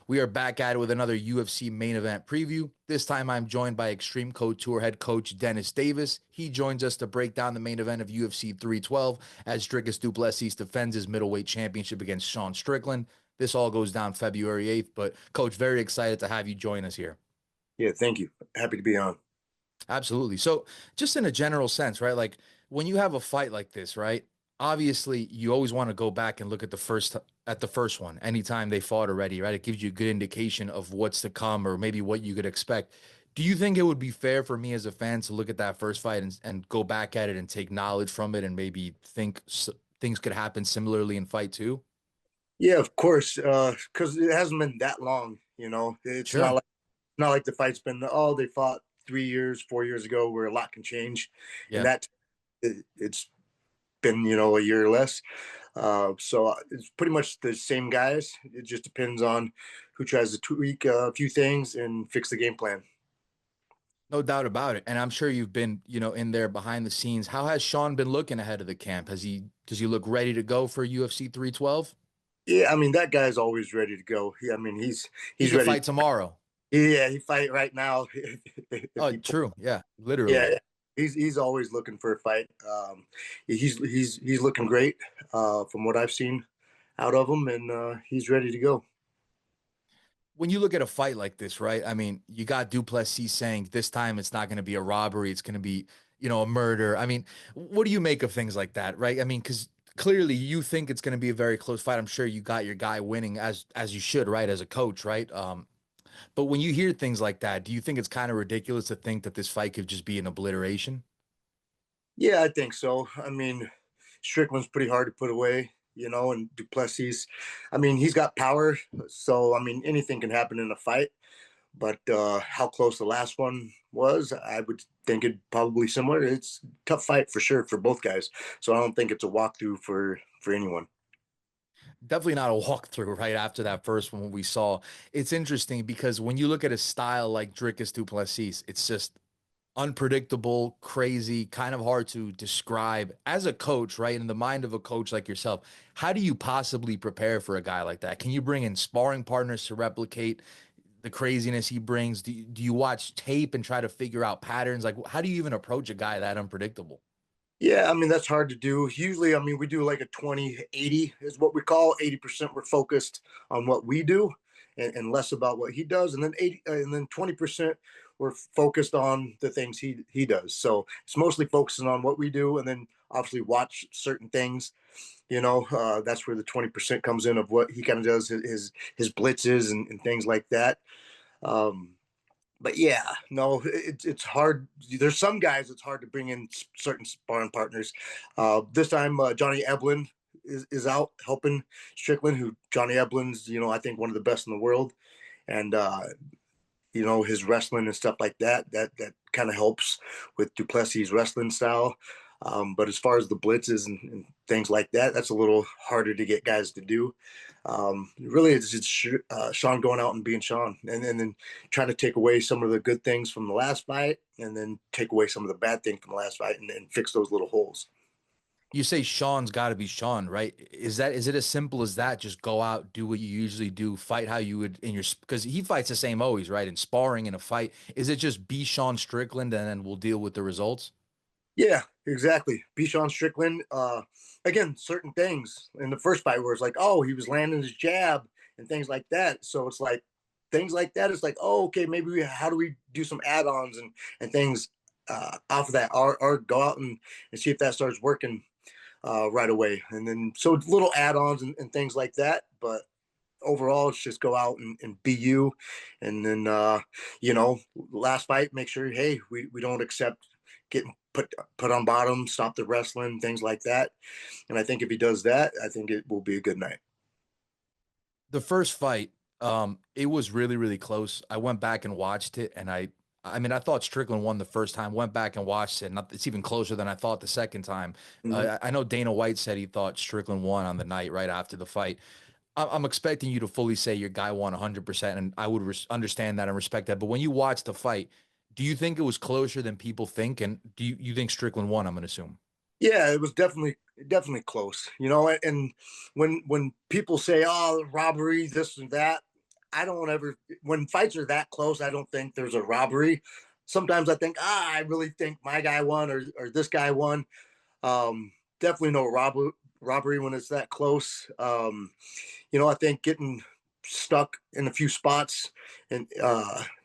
We are back at it with another UFC main event preview. This time I'm joined by Xtreme Couture head coach Dennis Davis. He joins us to break down the main event of UFC 312 as Dricus du Plessis defends his middleweight championship against Sean Strickland. This all goes down February 8th, but coach, very excited to have you join us here. Yeah, thank you. Happy to be on. Absolutely. So, just in a general sense, right? Like when you have a fight like this, right? Obviously, you always want to go back and look at the first one anytime they fought already, right? It gives you a good indication of what's to come or maybe what you could expect. Do you think it would be fair for me as a fan to look at that first fight and go back at it and take knowledge from it and maybe think things could happen similarly in fight two? Yeah, of course, because it hasn't been that long. It's Sure. not like the fight's been they fought 3 years, 4 years ago, where a lot can change, and Yeah. it's been a year or less. So it's pretty much the same guys. It just depends on who tries to tweak a few things and fix the game plan. No doubt about it. And I'm sure you've been, in there behind the scenes. How has Sean been looking ahead of the camp? Does he look ready to go for UFC 312? Yeah, I mean that guy's always ready to go. I mean He he's could ready. fight tomorrow. Yeah, he fight right now if Oh, he true. Yeah, literally. Yeah, he's always looking for a fight. He's looking great from what I've seen out of him, and he's ready to go. When you look at a fight like this, right? I mean, you got Duplessis saying this time it's not going to be a robbery, it's going to be, a murder. I mean, what do you make of things like that, right? I mean, because clearly you think it's going to be a very close fight. I'm sure you got your guy winning as you should, right? As a coach, right? But when you hear things like that, do you think it's kind of ridiculous to think that this fight could just be an obliteration? Yeah, I think so. I mean, Strickland's pretty hard to put away, and Duplessis, I mean, he's got power, so I mean, anything can happen in a fight. But how close the last one was, I would think it probably similar. It's a tough fight for sure for both guys. So I don't think it's a walkthrough for anyone. Definitely not a walkthrough right after that first one we saw. It's interesting because when you look at a style like Dricus du Plessis, it's just unpredictable, crazy, kind of hard to describe as a coach, right? In the mind of a coach like yourself, how do you possibly prepare for a guy like that? Can you bring in sparring partners to replicate the craziness he brings? Do you watch tape and try to figure out patterns? Like, how do you even approach a guy that unpredictable? Yeah, I mean, that's hard to do. Usually, I mean, we do like a 20-80 is what we call 80% we're focused on what we do and less about what he does. And then 80, and then 20% we're focused on the things he does. So it's mostly focusing on what we do and then obviously watch certain things. That's where the 20% comes in of what he kind of does, his blitzes and things like that. Um, but yeah, no, it's hard. There's some guys it's hard to bring in certain sparring partners. This time, Johnny Eblin is out helping Strickland, who Johnny Eblin's, I think one of the best in the world. And, his wrestling and stuff like that kind of helps with Duplessis' wrestling style. But as far as the blitzes and things like that, that's a little harder to get guys to do. Really, it's just Sean going out and being Sean, and then trying to take away some of the good things from the last fight, and then take away some of the bad things from the last fight, and then fix those little holes. You say Sean's got to be Sean, right? Is it as simple as that? Just go out, do what you usually do, fight how you would in your because he fights the same always, right? In sparring in a fight, is it just be Sean Strickland and then we'll deal with the results? Yeah, exactly. Bichon Strickland. Again, certain things in the first fight where it's like, oh, he was landing his jab and things like that. So it's like things like that. It's like, oh, okay, how do we do some add-ons and things off of that, or go out and see if that starts working right away. And then so it's little add-ons and things like that. But overall, it's just go out and be you, and then last fight, make sure we don't accept getting put on bottom, stop the wrestling, things like that. And I think if he does that, I think it will be a good night. The first fight, it was really, really close. I went back and watched it, and I mean, I thought Strickland won the first time. Went back and watched it, and it's even closer than I thought the second time. Mm-hmm. I know Dana White said he thought Strickland won on the night right after the fight. I'm expecting you to fully say your guy won 100%, and I would understand that and respect that. But when you watch the fight, do you think it was closer than people think? And do you think Strickland won? I'm going to assume. Yeah, it was definitely close. And when people say, "Oh, robbery, this and that," I don't ever, when fights are that close, I don't think there's a robbery. Sometimes I think, I really think my guy won or this guy won. Definitely no robbery when it's that close. I think getting stuck in a few spots and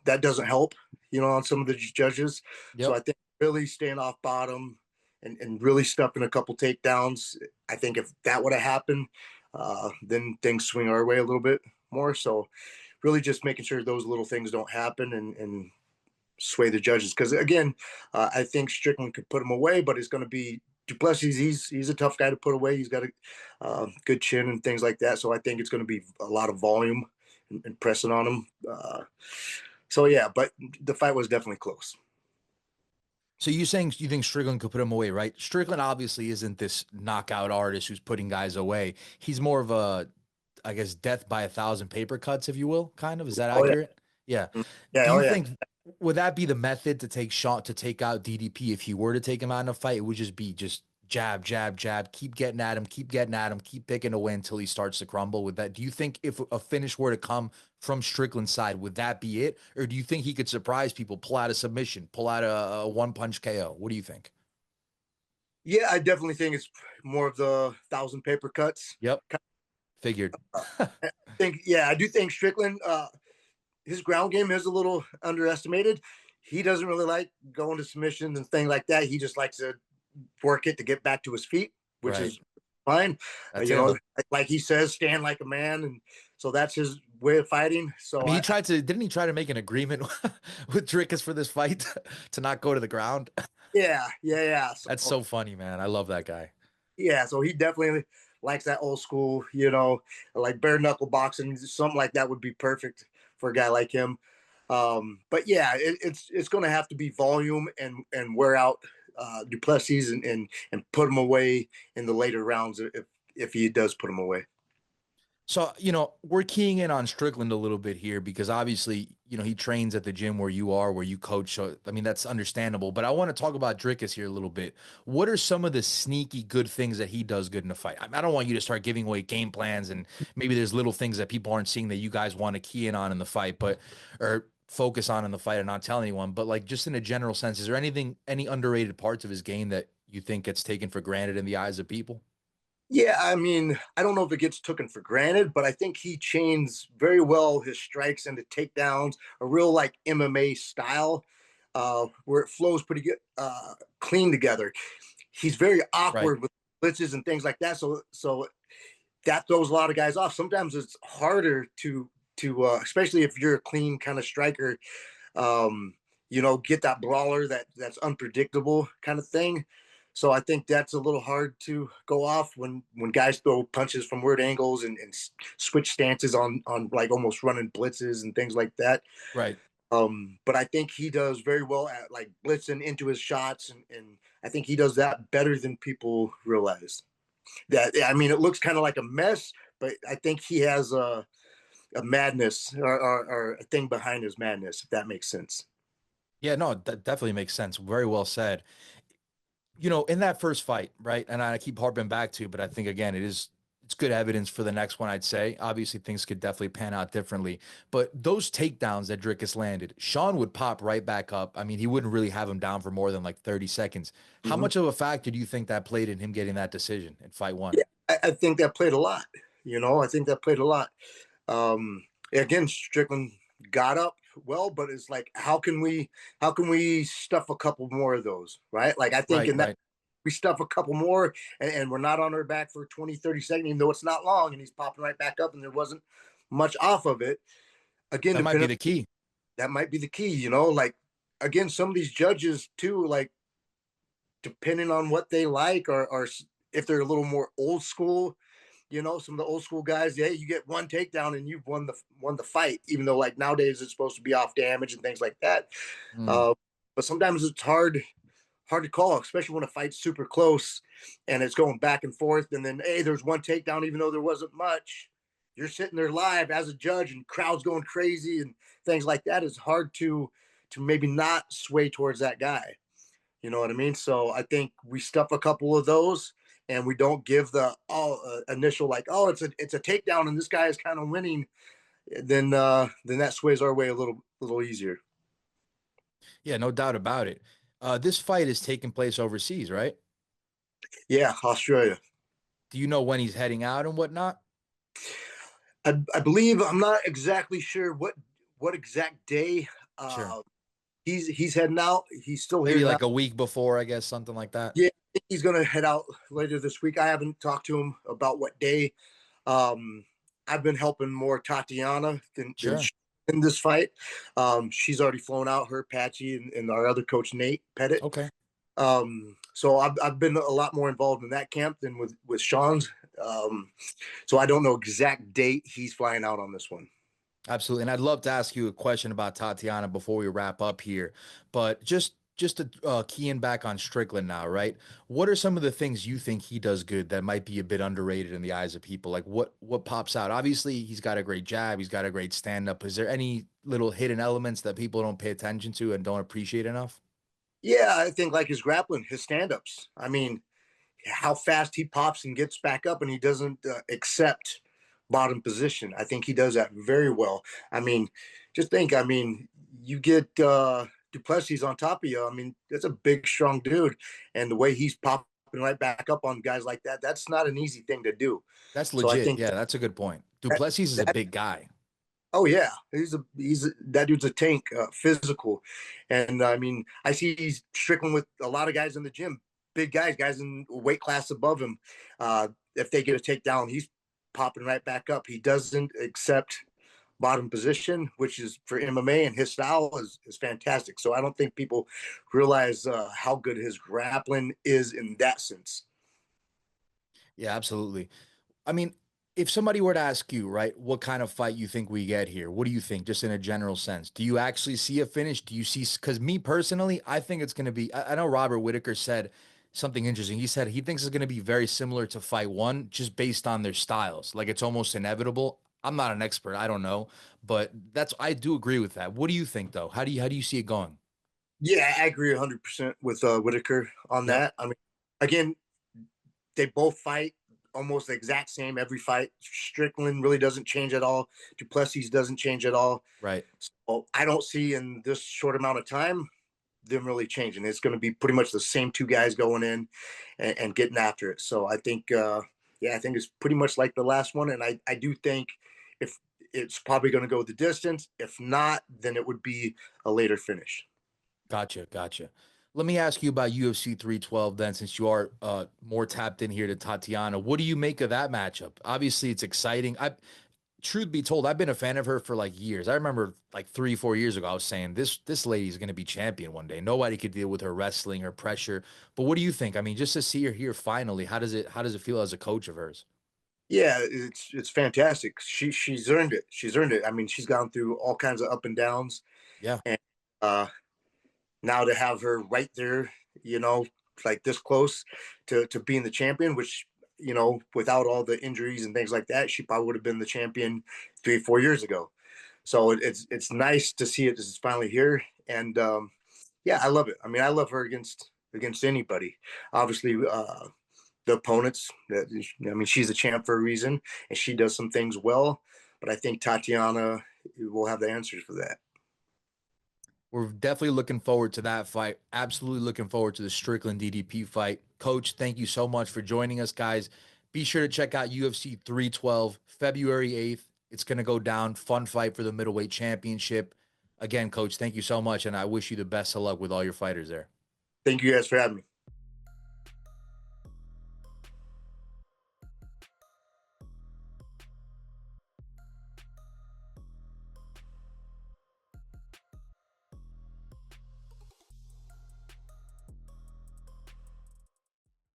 that doesn't help, on some of the judges. So Yep. I think really staying off bottom and really stuffing a couple takedowns. I think if that would have happened, then things swing our way a little bit more. So really just making sure those little things don't happen and sway the judges. Because again, I think Strickland could put him away, but it's going to be Duplessis. He's a tough guy to put away. He's got a good chin and things like that. So I think it's going to be a lot of volume and pressing on him. So yeah, but the fight was definitely close. So you saying you think Strickland could put him away, right? Strickland obviously isn't this knockout artist who's putting guys away. He's more of a, I guess, death by a thousand paper cuts, if you will, kind of. Is that Oh yeah, accurate? Yeah. yeah, Do oh you yeah. think would that be the method to take Sean to take out DDP if he were to take him out in a fight? It would just be just jab, jab, jab, keep getting at him, keep getting at him, keep picking away until he starts to crumble. With that, do you think if a finish were to come from Strickland's side, would that be it, or do you think he could surprise people, pull out a submission, pull out a one punch KO? What do you think? Yeah, I definitely think it's more of the thousand paper cuts. Yep, figured. I think, yeah, I do think Strickland, his ground game is a little underestimated. He doesn't really like going to submissions and things like that. He just likes to work it to get back to his feet, which Right, is fine. that's him. Like he says, stand like a man, and so that's his way of fighting. I So mean, he tried to, didn't he try to make an agreement with Dricus for this fight to not go to the ground? yeah, yeah, yeah. That's So so funny, man. I love that guy. yeah, so he definitely likes that old school, like bare knuckle boxing. Something like that would be perfect for a guy like him. But yeah, it's going to have to be volume and wear out Duplessis and put him away in the later rounds if he does put him away. So, we're keying in on Strickland a little bit here because obviously, he trains at the gym where you are, where you coach. So, I mean, that's understandable. But I want to talk about Dricus here a little bit. What are some of the sneaky good things that he does good in a fight? I don't want you to start giving away game plans and maybe there's little things that people aren't seeing that you guys want to key in on in the fight, or focus on in the fight and not tell anyone. But like just in a general sense, is there any underrated parts of his game that you think gets taken for granted in the eyes of people? Yeah, I mean, I don't know if it gets taken for granted, but I think he chains very well his strikes into takedowns, a real like MMA style, where it flows pretty good, clean together. He's very Right. awkward with blitzes and things like that. So that throws a lot of guys off. Sometimes it's harder to especially if you're a clean kind of striker, get that brawler that's unpredictable kind of thing. So I think that's a little hard to go off when guys throw punches from weird angles and switch stances on like almost running blitzes and things like that. Right. But I think he does very well at like blitzing into his shots, and I think he does that better than people realize. That I mean, it looks kind of like a mess, but I think he has a madness or a thing behind his madness, if that makes sense. Yeah, no, that definitely makes sense. Very well said. In that first fight, right? And I keep harping back to, but I think again, it's good evidence for the next one, I'd say. Obviously, things could definitely pan out differently. But those takedowns that Dricus landed, Sean would pop right back up. I mean, he wouldn't really have him down for more than like 30 seconds. How Mm-hmm. much of a factor do you think that played in him getting that decision in fight one? Yeah, I think that played a lot. I think that played a lot. Again, Strickland got up well, but it's like how can we stuff a couple more of those, right? Like I think Right, in that right. we stuff a couple more and we're not on our back for 20, 30 seconds, even though it's not long and he's popping right back up and there wasn't much off of it. Again, That might be depending the key. that might be the key, like again, some of these judges too, like depending on what they like or if they're a little more old school, some of the old school guys, yeah, you get one takedown and you've won the fight, even though like nowadays it's supposed to be off damage and things like that. Mm, Uh, but sometimes it's hard to call, especially when a fight's super close and it's going back and forth. And then, hey, there's one takedown, even though there wasn't much. You're sitting there live as a judge, and crowds going crazy and things like that. It's hard to maybe not sway towards that guy. You know what I mean? So I think we stuff a couple of those, and we don't give the initial like, oh, it's a takedown, and this guy is kind of winning. then that sways our way a little easier. Yeah, no doubt about it. This fight is taking place overseas, right? Yeah, Australia. Do you know when he's heading out and whatnot? I believe I'm not exactly sure what exact day. Sure. Uh, he's heading out. He's still Maybe here now. like a week before, I guess, something like that. Yeah, I think he's gonna head out later this week. I haven't talked to him about what day. Um, I've been helping more Tatiana than Sure. in this fight. She's already flown out. Her Patchy and our other coach Nate Pettit. Okay. So I've been a lot more involved in that camp than with Sean's. Um, so I don't know exact date he's flying out on this one. Absolutely. And I'd love to ask you a question about Tatiana before we wrap up here. But just to key in back on Strickland now, right? What are some of the things you think he does good that might be a bit underrated in the eyes of people? Like what pops out? Obviously, he's got a great jab, he's got a great stand-up. Is there any little hidden elements that people don't pay attention to and don't appreciate enough? Yeah, I think like his grappling, his stand-ups. I mean, how fast he pops and gets back up, and he doesn't accept bottom position. I think he does that very well. I mean, just think. I mean, you get Duplessis on top of you. I mean, that's a big, strong dude, and the way he's popping right back up on guys like that—that's not an easy thing to do. That's So I legit. think Yeah, that's a good point. that, Duplessis is a that big guy. oh yeah, that dude's a tank, physical, and I mean I see he's strickling with a lot of guys in the gym, big guys in weight class above him. If they get a takedown, he's popping right back up. He doesn't accept bottom position, which is for MMA, and his style is fantastic. So I don't think people realize how good his grappling is in that sense. Yeah, absolutely. I mean, if somebody were to ask you, right, what kind of fight you think we get here, what do you think, just in a general sense? Do you actually see a finish? Do you see, because me personally, I think it's going to be, I know Robert Whitaker said something interesting. He said he thinks it's going to be very similar to fight one, just based on their styles. Like it's almost inevitable. I'm not an expert. I don't know, but I do agree with that. What do you think though? How do you see it going? Yeah, I agree 100% with Whitaker on Yep. that. I mean, again, they both fight almost the exact same every fight. Strickland really doesn't change at all. Duplessis doesn't change at all. Right. So I don't see in this short amount of time them really changing. It's going to be pretty much the same two guys going in and getting after it. So I think, yeah, I think it's pretty much like the last one. And I do think if it's probably going to go the distance, if not, then it would be a later finish. Gotcha, gotcha. Let me ask you about UFC 312 then, since you are more tapped in here to Tatiana. What do you make of that matchup? Obviously, it's exciting. Truth be told, I've been a fan of her for like years. I remember like 3, 4 years ago, I was saying this lady's going to be champion one day. Nobody could deal with her wrestling, her pressure. But what do you think? I mean, just to see her here finally, how does it feel as a coach of hers? Yeah, it's fantastic. She's earned it. She's earned it. I mean, she's gone through all kinds of up and downs, Yeah, and uh, now to have her right there, you know, like this close to being the champion, which without all the injuries and things like that, she probably would have been the champion 3 4 years ago. So it's nice to see it as it's finally here, and yeah, I love it. I mean, I love her against anybody. Obviously, the opponents. I mean, she's a champ for a reason, and she does some things well. But I think Tatiana will have the answers for that. we're definitely looking forward to that fight. Absolutely looking forward to the Strickland DDP fight. Coach, thank you so much for joining us, guys. Be sure to check out UFC 312, February 8th. It's going to go down. Fun fight for the middleweight championship. Again, Coach, thank you so much, and I wish you the best of luck with all your fighters there. Thank you guys for having me.